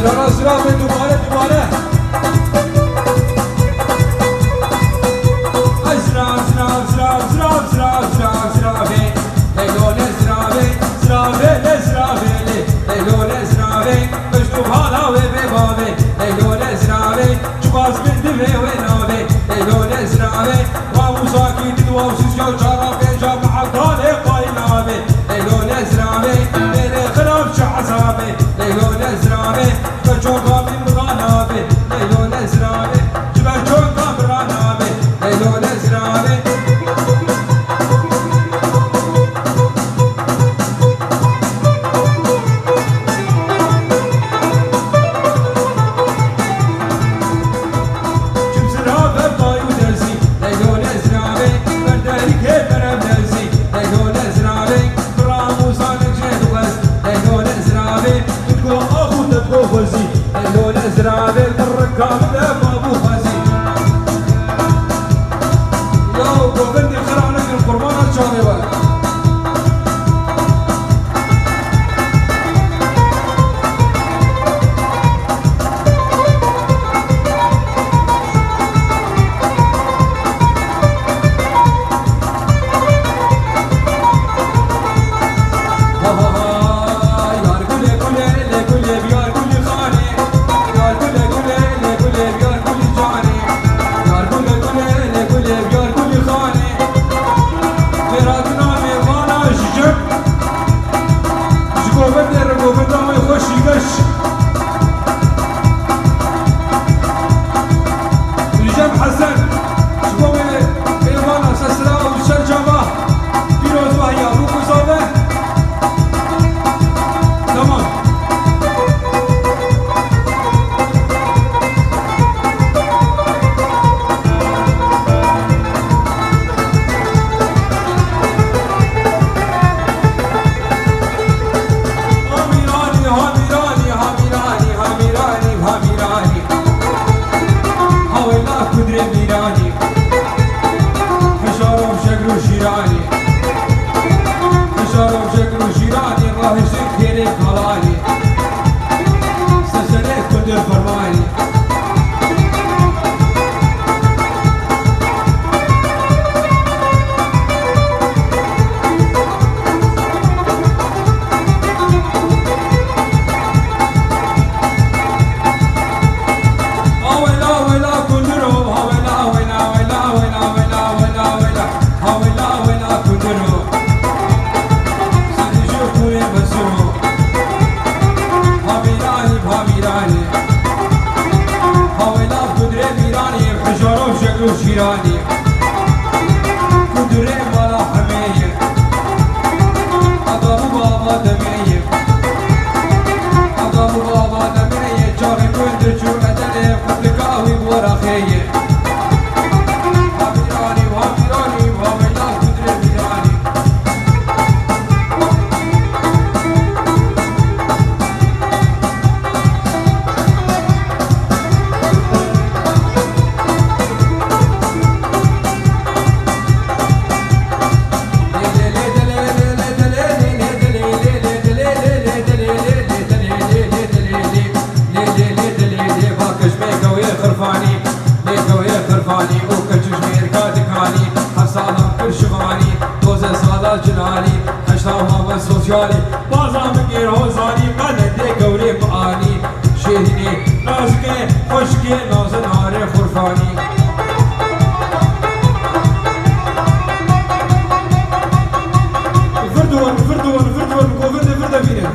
زرافه دوباره دوباره زراف زراف زراف زراف زراف زراف زرافه لیلون زرافه زرافه لزرافه لیلون زرافه مشتوب حالا و ببابه لیلون زرافه چوباز بنده و نابه لیلون زرافه واموساکی دو سوسیو چارا جاب عبدال قاینابه لیلون زرافه بین خراب شعزابه لیلون زرافه بچوکا من برانابه لیلون زرافه بچوکا برانابه لیلون زرافه زرافه الركاب ابو خزي يو بغني خرانك القربان الشاطئ شيراني كدري مالا حمية أضرب بابا دمية أضرب بابا دمية جاري كنت شو أدري قبلك أوي بورخية واميراني واميراني واميراني كدري ميراني جناني حشتاها سوسيالي بازام غير هوزاني قلدي قوري معاني شهني نازكي خشكي ناز ناري خرفاني فردون فردون فردون كوفرد فرد فينا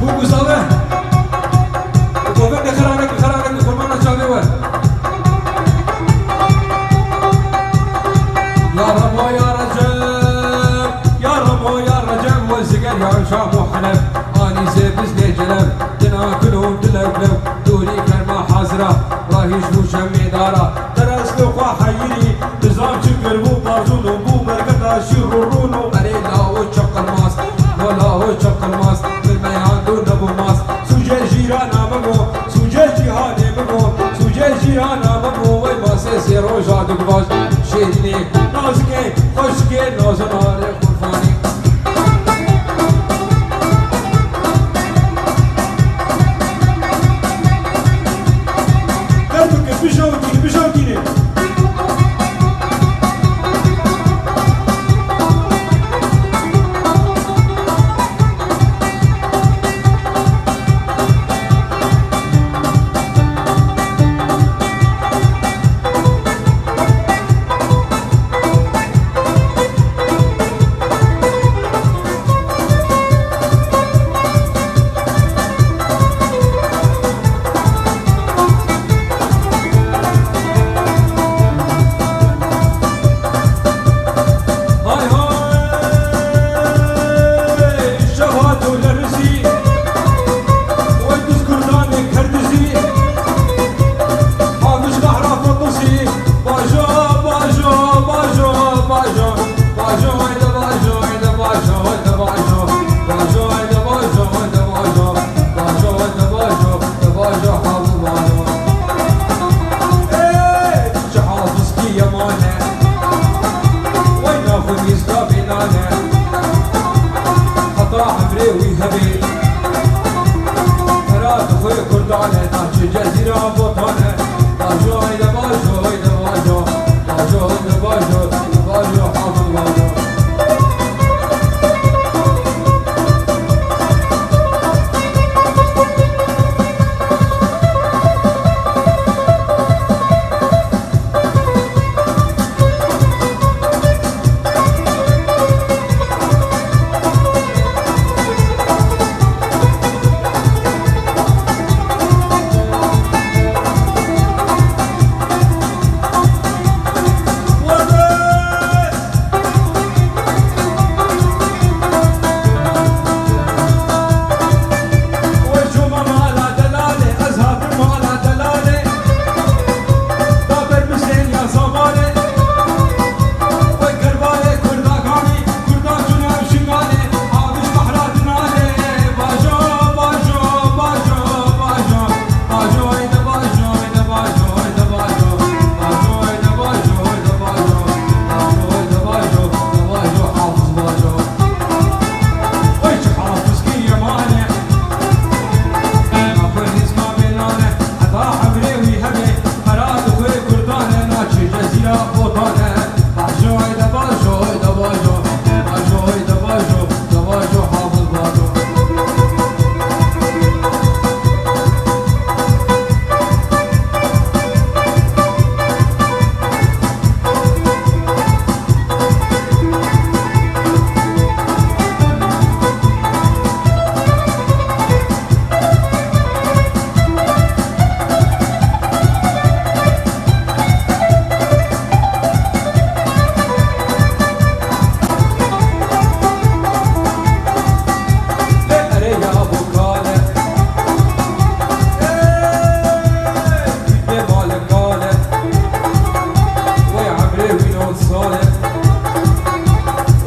بوكو صالح كوفرد خرانك خرانك خرمانا شاوي يا شام وحلب اني زبز لي جلب تناكلهم تلبلب دوري كرمه حاضره راهي شوشه ميداره درس لقوا حيري نظام شكر بو بازون بو مرقدا شرورون اري لا وشق الماس ولا وشق الماس بالميان دون ابو ماس سوجي جيرانا بقو سوجي جهاني بقو سوجي جيرانا بقو وي ماس زيرو جادك باش شيرني نازكي خوشكي نازناري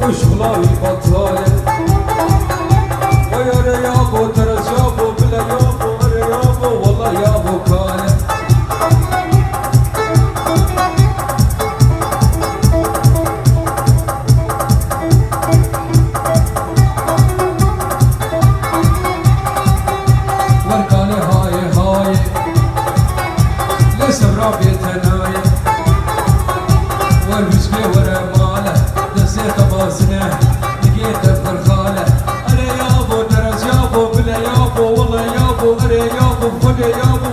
وشغلاي بطالة ويا ريابو ترى جابو بلا يابو ريابو والله يابو كالة ورقاني هاي هاي لسه برابي تنايم والبشبي ورا ماله دسيت باسنه لقيت بخرخاله أري يابو ترى جابو بلا يابو والله يابو أري يابو فقي يابو